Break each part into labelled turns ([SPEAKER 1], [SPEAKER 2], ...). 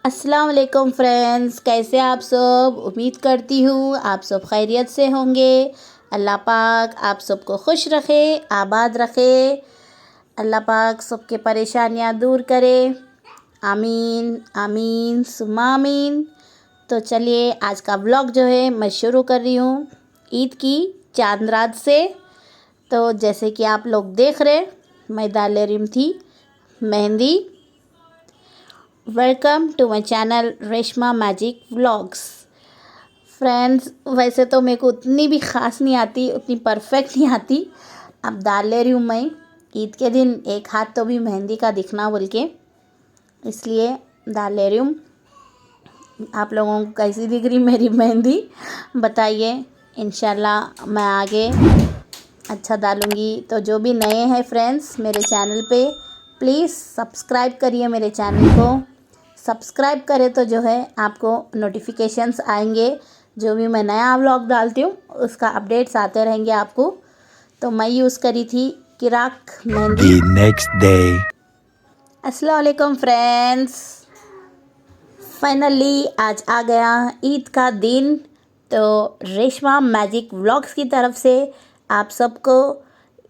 [SPEAKER 1] अस्सलाम वालेकुम फ्रेंड्स, कैसे आप सब। उम्मीद करती हूँ आप सब खैरियत से होंगे। अल्लाह पाक आप सबको खुश रखे, आबाद रखे। अल्लाह पाक सबके परेशानियाँ दूर करे। आमीन आमीन सुम्मा आमीन। तो चलिए आज का व्लॉग जो है मैं शुरू कर रही हूँ ईद की चांद रात से। तो जैसे कि आप लोग देख रहे, मैं डाल रही थी mehndi. Welcome to my channel Reshma magic vlogs. Friends, वैसे तो मेरे को उतनी भी ख़ास नहीं आती, उतनी परफेक्ट नहीं आती। अब डाल ले रही हूँ मैं ईद के दिन एक हाथ तो भी मेहंदी का दिखना बोल के, इसलिए डाल ले रही हूँ। आप लोगों को कैसी दिख रही मेरी मेहंदी बताइए। इंशाल्लाह मैं आगे अच्छा डालूँगी। तो जो भी नए हैं फ्रेंड्स मेरे चैनल पे, प्लीज़ सब्सक्राइब करिए मेरे चैनल को। सब्सक्राइब करें तो जो है आपको नोटिफिकेशंस आएंगे। जो भी मैं नया व्लॉग डालती हूँ उसका अपडेट्स आते रहेंगे आपको। तो मैं यूज़ करी थी किराक मेहंदी।
[SPEAKER 2] Next day.
[SPEAKER 1] अस्सलाम वालेकुम फ्रेंड्स, फाइनली आज आ गया ईद का दिन। तो रेशमा मैजिक व्लॉग्स की तरफ से आप सबको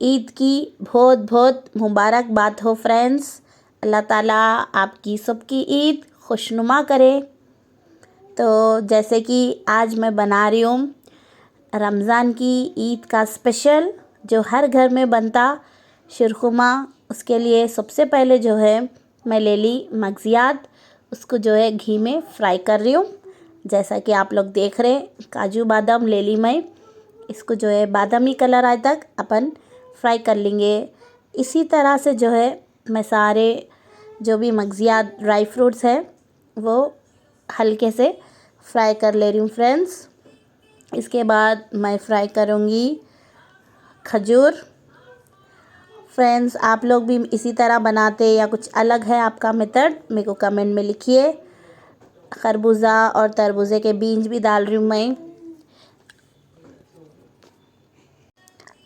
[SPEAKER 1] ईद की बहुत बहुत मुबारकबाद हो फ्रेंड्स। अल्लाह ताला आपकी सबकी ईद खुशनुमा करे। तो जैसे कि आज मैं बना रही हूँ रमज़ान की ईद का स्पेशल, जो हर घर में बनता शिरखुमा। उसके लिए सबसे पहले जो है मैं ले ली मगज़ियात, उसको जो है घी में फ्राई कर रही हूँ। जैसा कि आप लोग देख रहे काजू बादाम ले ली मैं, इसको जो है बादामी कलर आए तक अपन फ्राई कर लेंगे। इसी तरह से जो है मैं सारे जो भी मगज़ियात ड्राई फ्रूट्स है वो हल्के से फ्राई कर ले रही हूँ फ्रेंड्स। इसके बाद मैं फ्राई करूँगी खजूर। फ्रेंड्स, आप लोग भी इसी तरह बनाते या कुछ अलग है आपका मेथड, मेरे को कमेंट में लिखिए। खरबूजा और तरबूजे के बीज भी डाल रही हूँ मैं।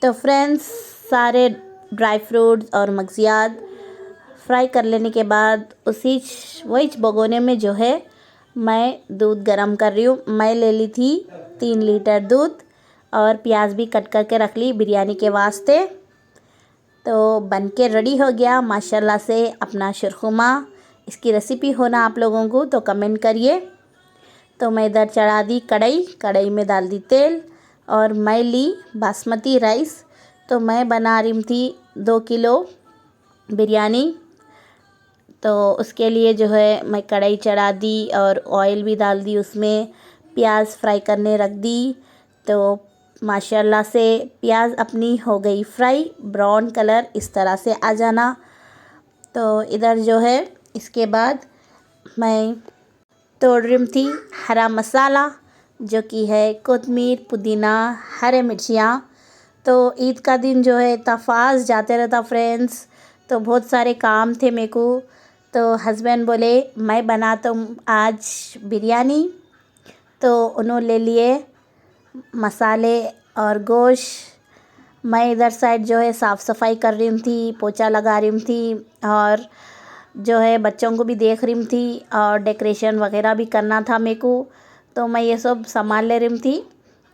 [SPEAKER 1] तो फ्रेंड्स, सारे ड्राई फ्रूट्स और मगज़ियात फ्राई कर लेने के बाद वही भगोने में जो है मैं दूध गरम कर रही हूँ। मैं ले ली थी 3 लीटर दूध और प्याज भी कट करके रख ली बिरयानी के वास्ते। तो बन के रेडी हो गया माशाल्लाह से अपना शिरखुमा। इसकी रेसिपी होना आप लोगों को तो कमेंट करिए। तो मैं इधर चढ़ा दी कढ़ाई में डाल दी तेल और मैं ली बासमती राइस। तो मैं बना रही थी 2 किलो बिरयानी। तो उसके लिए जो है मैं कढ़ाई चढ़ा दी और ऑयल भी डाल दी, उसमें प्याज फ्राई करने रख दी। तो माशाल्लाह से प्याज अपनी हो गई फ्राई, ब्राउन कलर इस तरह से आ जाना। तो इधर जो है इसके बाद मैं तोड़ रही थी हरा मसाला, जो कि है कोतमीर, पुदीना, हरे मिर्चियाँ। तो ईद का दिन जो है इतना फास्ट जाते रहता फ्रेंड्स, तो बहुत सारे काम थे मेरे को। तो हस्बैंड बोले मैं बनाता हूँ आज बिरयानी। तो उन्होंने ले लिए मसाले और गोश्त। मैं इधर साइड जो है साफ़ सफाई कर रही थी, पोछा लगा रही थी और जो है बच्चों को भी देख रही थी और डेकोरेशन वगैरह भी करना था मेरे को। तो मैं ये सब संभाल ले रही थी।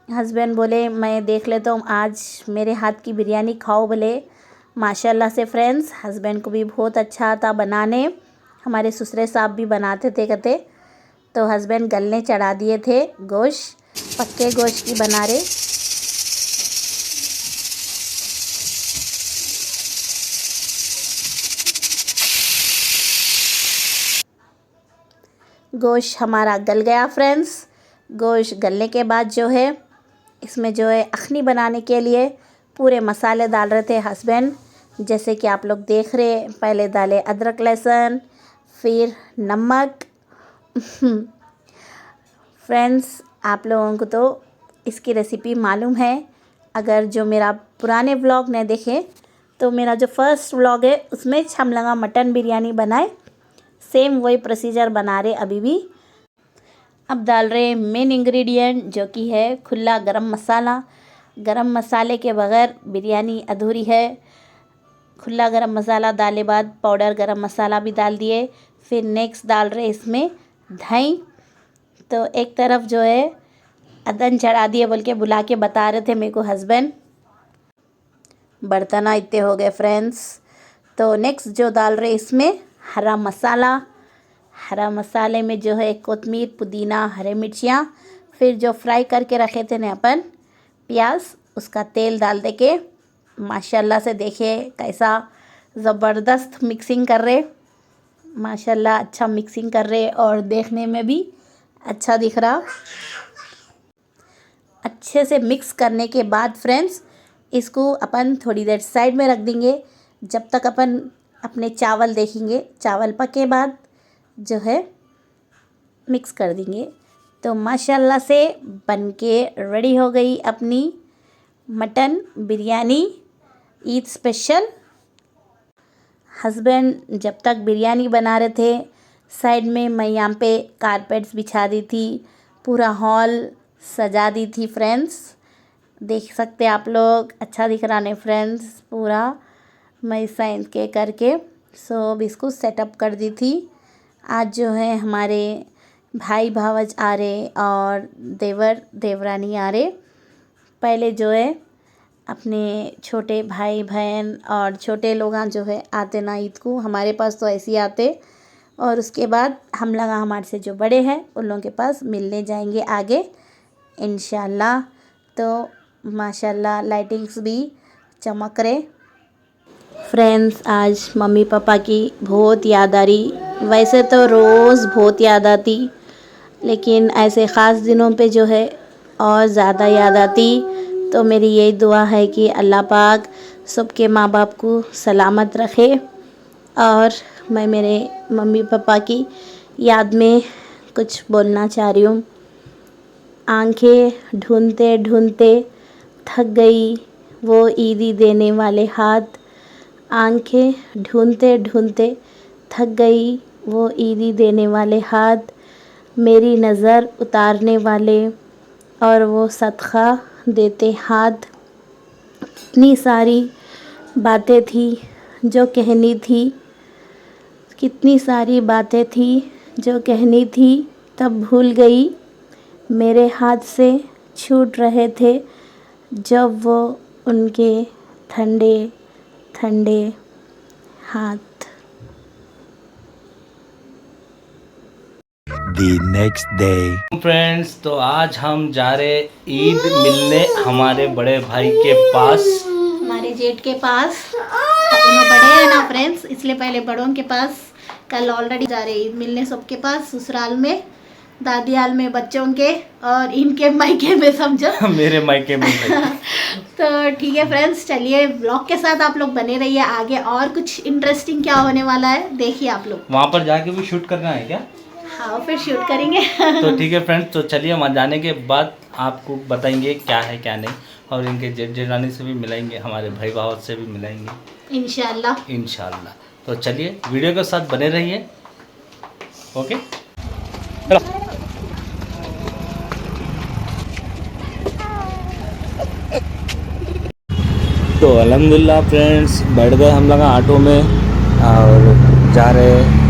[SPEAKER 1] हस्बैंड बोले मैं देख लेता हूँ आज मेरे हाथ की बिरयानी खाओ बोले। माशाल्लाह से फ्रेंड्स, हस्बैंड को भी बहुत अच्छा था बनाने। हमारे ससुरे साहब भी बनाते थे कहते। तो हस्बैंड गलने चढ़ा दिए थे गोश्त, पक्के गोश्त की बना रहे। गोश्त हमारा गल गया फ्रेंड्स। गोश्त गलने के बाद जो है इसमें जो है अखनी बनाने के लिए पूरे मसाले डाल रहे थे हस्बैंड। जैसे कि आप लोग देख रहे, पहले डाले अदरक लहसुन, फिर नमक। फ्रेंड्स, आप लोगों को तो इसकी रेसिपी मालूम है। अगर जो मेरा पुराने व्लॉग नहीं देखे तो मेरा जो फर्स्ट व्लॉग है उसमें हम लगा मटन बिरयानी बनाए, सेम वही प्रोसीजर बना रहे अभी भी। अब डाल रहे मेन इंग्रेडिएंट जो कि है खुला गरम मसाला। गरम मसाले के बगैर बिरयानी अधूरी है। खुला गरम मसाला डाले बाद पाउडर गरम मसाला भी डाल दिए। फिर नेक्स्ट डाल रहे इसमें दही। तो एक तरफ जो है अदन चढ़ा दिए बोल के बुला के बता रहे थे मेरे को हस्बैंड। बर्तन इतने हो गए फ्रेंड्स। तो नेक्स्ट जो डाल रहे इसमें हरा मसाला। हरा मसाले में जो है कोतमीर, पुदीना, हरे मिर्चियाँ, फिर जो फ्राई करके रखे थे ना अपन प्याज, उसका तेल डाल दे के माशाल्लाह से देखिए कैसा ज़बरदस्त मिक्सिंग कर रहे। माशाल्लाह अच्छा मिक्सिंग कर रहे और देखने में भी अच्छा दिख रहा। अच्छे से मिक्स करने के बाद फ्रेंड्स इसको अपन थोड़ी देर साइड में रख देंगे जब तक अपन अपने चावल देखेंगे। चावल पके बाद जो है मिक्स कर देंगे। तो माशाल्लाह से बनके रेडी हो गई अपनी mutton biryani Eid special. Husband जब तक बिरयानी बना रहे थे साइड में मैं यहाँ पे कारपेट्स बिछा दी थी, पूरा हॉल सजा दी थी फ्रेंड्स। देख सकते आप लोग, अच्छा दिख रहा नहीं फ्रेंड्स, पूरा मैं साइंस के करके सब इसको सेटअप कर दी थी। आज जो है हमारे भाई भावज आ रहे और देवर देवरानी आ रहे। पहले जो है अपने छोटे भाई बहन और छोटे लोग जो है आते ना ईद को, हमारे पास तो ऐसे ही आते। और उसके बाद हम लोग हमारे से जो बड़े हैं उन लोगों के पास मिलने जाएंगे आगे इंशाल्लाह। तो माशाल्लाह लाइटिंग्स भी चमक रहे। फ्रेंड्स आज मम्मी पापा की बहुत याद आ रही। वैसे तो रोज़ बहुत याद आती, लेकिन ऐसे ख़ास दिनों पे जो है और ज़्यादा याद आती। तो मेरी यही दुआ है कि अल्लाह पाक सबके माँ बाप को सलामत रखे। और मैं मेरे मम्मी पापा की याद में कुछ बोलना चाह रही हूँ। आंखें ढूंढते ढूंढते थक गई वो ईदी देने वाले हाथ। आंखें ढूंढते ढूंढते थक गई वो ईदी देने वाले हाथ। मेरी नज़र उतारने वाले और वो सदका देते हाथ। इतनी सारी बातें थी जो कहनी थी, कितनी सारी बातें थी जो कहनी थी, तब भूल गई। मेरे हाथ से छूट रहे थे जब वो उनके ठंडे ठंडे हाथ।
[SPEAKER 2] The next day.
[SPEAKER 3] फ्रेंड्स तो आज हम जा रहे ईद मिलने हमारे बड़े भाई के पास,
[SPEAKER 1] हमारे जेठ के पास। दोनों बड़े हैं ना फ्रेंड्स, इसलिए पहले बड़ों के पास कल ऑलरेडी जा रहे ईद मिलने सबके पास। ससुराल में, दादियाल में बच्चों के, और इनके मायके में समझो
[SPEAKER 3] मेरे मायके में
[SPEAKER 1] तो ठीक है फ्रेंड्स, चलिए ब्लॉग के साथ आप लोग बने रहिए। आगे और कुछ इंटरेस्टिंग क्या होने वाला है देखिए आप लोग।
[SPEAKER 3] वहाँ पर जाके भी शूट करना है क्या?
[SPEAKER 1] हाँ फिर शूट करेंगे
[SPEAKER 3] तो ठीक है फ्रेंड्स, तो चलिए वहाँ जाने के बाद आपको बताएंगे क्या है क्या नहीं, और इनके जेठ जेठानी से भी मिलाएंगे, हमारे भाई भाव से भी मिलाएंगे
[SPEAKER 1] इंशाल्लाह।
[SPEAKER 3] इंशाल्लाह। तो चलिए वीडियो के साथ बने रहिए। ओके चलो। तो अल्हम्दुलिल्लाह फ्रेंड्स बैठ गए हम लोग ऑटो में और जा रहे।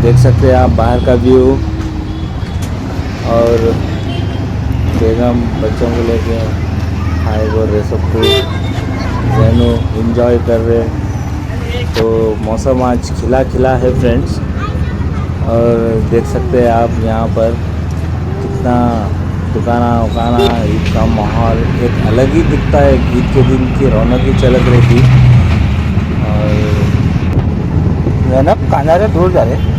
[SPEAKER 3] देख सकते हैं आप बाहर का व्यू, और बेगम बच्चों को लेके हाय बोल रहे, सबको जैनो एंजॉय कर रहे। तो मौसम आज खिला खिला है फ्रेंड्स, और देख सकते हैं आप यहाँ पर कितना दुकाना उकाना, ईद का माहौल एक अलग ही दिखता है। ईद के दिन की रौनक ही चलक रही थी। और जैनब कहाँ जा रहे? दूर जा रहे।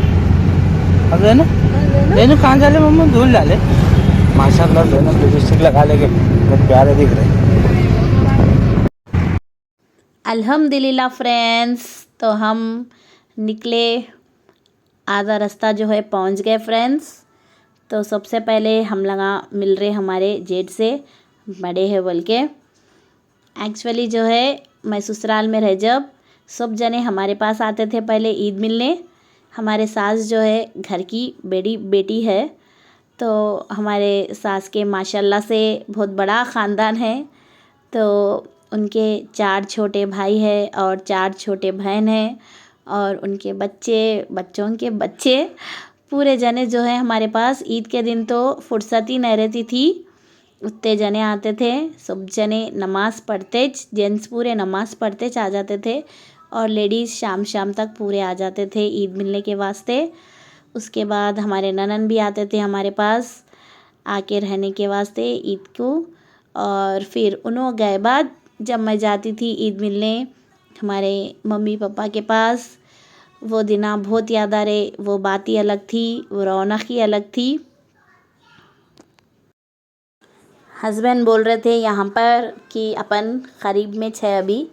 [SPEAKER 3] अब जैनब कहाँ जा रहे? मम्मी दूर जा रहे। माशाल्लाह जैनब लिपस्टिक लगा लेके बहुत प्यारे दिख रहे।
[SPEAKER 1] अल्हम्दुलिल्लाह फ्रेंड्स, तो हम निकले, आधा रास्ता जो है पहुंच गए फ्रेंड्स। तो सबसे पहले हम लोग मिल रहे हमारे जेठ से, बड़े हैं बोल के। एक्चुअली जो है मैं ससुराल में रह जब सब जने हमारे पास आते थे पहले ईद मिलने। हमारे सास जो है घर की बड़ी बेटी है, तो हमारे सास के माशाल्लाह से बहुत बड़ा ख़ानदान है। तो उनके 4 छोटे भाई हैं और 4 छोटे बहन हैं, और उनके बच्चे, बच्चों के बच्चे, पूरे जने जो है हमारे पास ईद के दिन तो फुर्सत ही नहीं रहती थी, उतने जने आते थे। सब जने नमाज़ पढ़ते, जेंट्स पूरे नमाज़ पढ़ते आ जाते थे और लेडीज़ शाम शाम तक पूरे आ जाते थे ईद मिलने के वास्ते। उसके बाद हमारे ननन भी आते थे हमारे पास आके रहने के वास्ते ईद को। और फिर उन्हों गए बाद जब मैं जाती थी ईद मिलने हमारे मम्मी पापा के पास, वो दिना बहुत याद आ रहे। वो बात ही अलग थी, वो रौनक ही अलग थी। हस्बैंड बोल रहे थे यहाँ पर कि अपन करीब में छः, अभी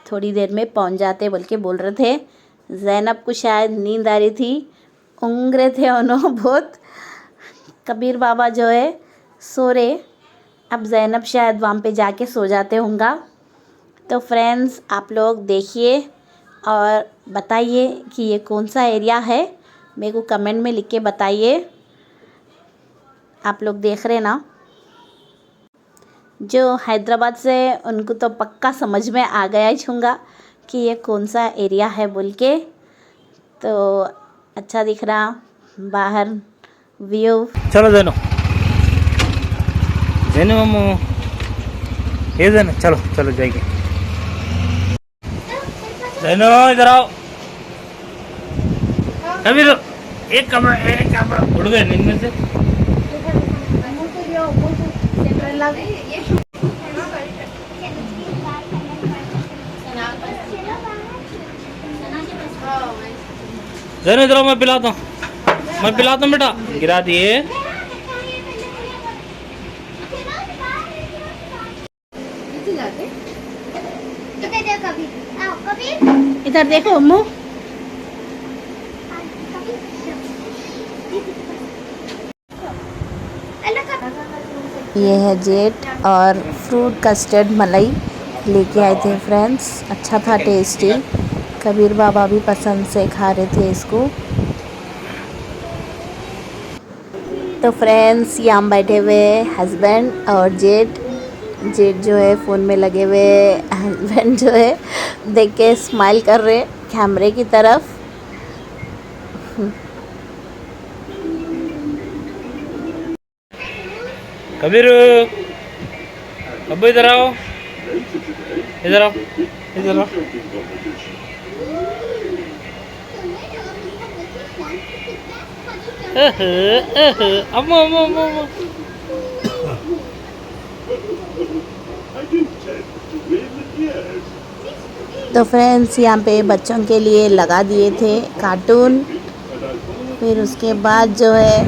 [SPEAKER 1] थोड़ी देर में पहुँच जाते बोल के बोल रहे थे। ज़ैनब को शायद नींद आ रही थी, ऊँघ रहे थे उन्होंने बहुत। कबीर बाबा जो है सो रहे, अब ज़ैनब शायद वहाँ पे जाके सो जाते होंगे। तो फ्रेंड्स आप लोग देखिए और बताइए कि ये कौन सा एरिया है, मेरे को कमेंट में लिख के बताइए। आप लोग देख रहे ना, जो हैदराबाद से उनको तो पक्का समझ में आ गया ही होगा कि ये कौन सा एरिया है बोल के। तो अच्छा दिख रहा बाहर व्यू।
[SPEAKER 3] चलो जैनो, जैनो मामू, ये जैनो, चलो चलो जाएंगे। जैनो इधर आओ। अभी तो एक कमरा उड़ गए नींद में से। जैनो इधर आओ, मैं पिलाता हूँ बेटा। गिरा दिए।
[SPEAKER 1] इधर देखो अम्मू, ये है जेट और फ्रूट कस्टर्ड मलाई लेके आए थे फ्रेंड्स। अच्छा था, टेस्टी। कबीर बाबा भी पसंद से खा रहे थे इसको। तो फ्रेंड्स यहाँ बैठे हुए हस्बैंड और जेट जो है फ़ोन में लगे हुए, हस्बैंड जो है देख के स्माइल कर रहे कैमरे की तरफ।
[SPEAKER 3] कबीर, अब्बू इधर आओ, इधर आओ, इधर आओ। अम्मू अम्मू अम्मू अम्मू।
[SPEAKER 1] तो फ्रेंड्स यहाँ पे बच्चों के लिए लगा दिए थे कार्टून। फिर उसके बाद जो है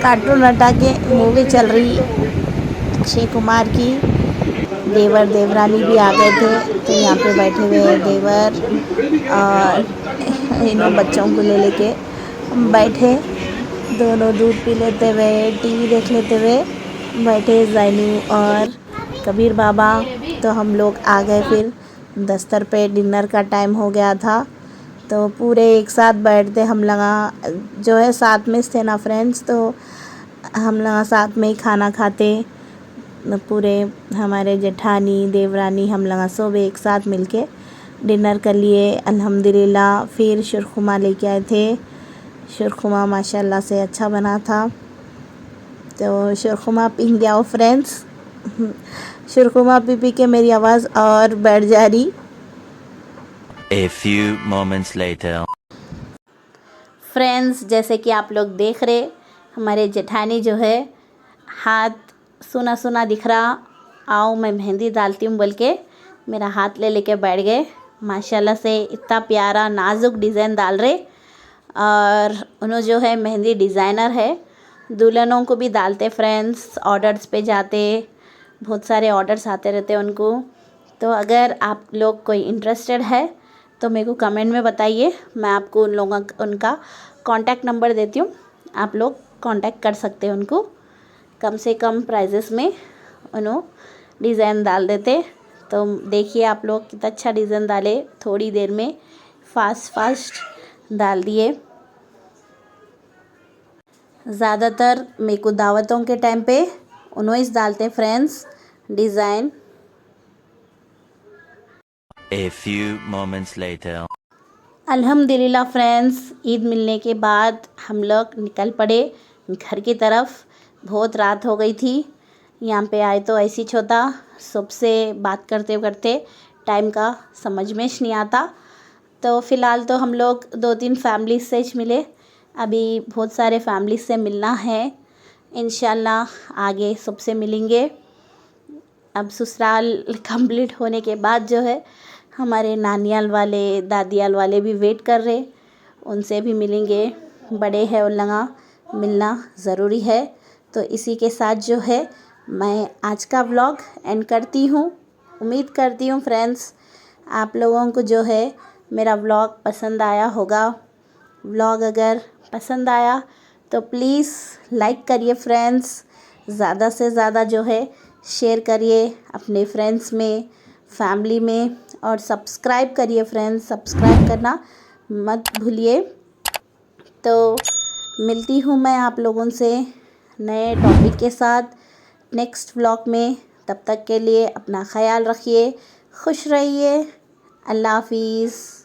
[SPEAKER 1] कार्टून हटा के मूवी चल रही अक्षय कुमार की। देवर देवरानी भी आ गए थे, तो यहाँ पे बैठे हुए देवर और इन्हों बच्चों को ले लेके हम बैठे, दोनों दूध पी लेते हुए टीवी देख लेते हुए बैठे जैनू और कबीर बाबा। तो हम लोग आ गए फिर दस्तर पे, डिनर का टाइम हो गया था। तो पूरे एक साथ बैठते हम लोग जो है साथ में थे ना फ्रेंड्स, तो हम लोग साथ में ही खाना खाते पूरे। हमारे जेठानी देवरानी हम लोग सब एक साथ मिलके डिनर कर लिए अल्हम्दुलिल्लाह। फिर शुरखुमा लेके आए थे, शुरखुमा माशाल्लाह से अच्छा बना था। तो शुरखुमा पी गया फ्रेंड्स। शुरखुमा पी पी के मेरी आवाज़ और बैठ जा रही।
[SPEAKER 2] A few moments later.
[SPEAKER 1] Friends जैसे कि आप लोग देख रहे, हमारे जेठानी जो है हाथ सुना सुना दिख रहा, आओ मैं मेहंदी डालती हूँ बोल के मेरा हाथ ले लेके बैठ गए। माशाल्लाह से इतना प्यारा नाजुक डिज़ाइन डाल रहे। और उन्होंने जो है मेहंदी डिज़ाइनर है, दुल्हनों को भी डालते फ्रेंड्स, ऑर्डर्स पे जाते, बहुत सारे ऑर्डर्स आते रहते उनको। तो अगर आप लोग कोई इंटरेस्टेड है तो मेरे को कमेंट में बताइए, मैं आपको उन लोगों उनका कांटेक्ट नंबर देती हूँ, आप लोग कांटेक्ट कर सकते हैं उनको। कम से कम प्राइजेस में उन्होंने डिज़ाइन डाल देते। तो देखिए आप लोग कितना अच्छा डिज़ाइन डाले, थोड़ी देर में फास्ट डाल दिए। ज़्यादातर मेरे को दावतों के टाइम पे उन्होंने डालते friends design.
[SPEAKER 2] A few moments later.
[SPEAKER 1] अल्हम्दुलिल्लाह फ्रेंड्स, ईद मिलने के बाद हम लोग निकल पड़े घर की तरफ। बहुत रात हो गई थी। यहाँ पे आए तो ऐसी छोता सबसे बात करते करते टाइम का समझ में नहीं आता। तो फ़िलहाल तो हम लोग 2-3 फैमिली से ही मिले। अभी बहुत सारे फैमिली से मिलना है। इंशाल्लाह आगे सबसे मिलेंगे। अब ससुराल कंप्लीट होने के बाद जो है हमारे नानियाल वाले दादियाल वाले भी वेट कर रहे, उनसे भी मिलेंगे। बड़े हैं उन लगा मिलना ज़रूरी है। तो इसी के साथ जो है मैं आज का व्लॉग एंड करती हूँ। उम्मीद करती हूँ फ्रेंड्स आप लोगों को जो है मेरा व्लॉग पसंद आया होगा। व्लॉग अगर पसंद आया तो प्लीज़ लाइक करिए फ्रेंड्स, ज़्यादा से ज़्यादा जो है शेयर करिए अपने फ्रेंड्स में, फैमिली में, और सब्सक्राइब करिए फ्रेंड्स, सब्सक्राइब करना मत भूलिए। तो मिलती हूँ मैं आप लोगों से नए टॉपिक के साथ नेक्स्ट व्लॉग में। तब तक के लिए अपना ख्याल रखिए, खुश रहिए। अल्लाह हाफिज़।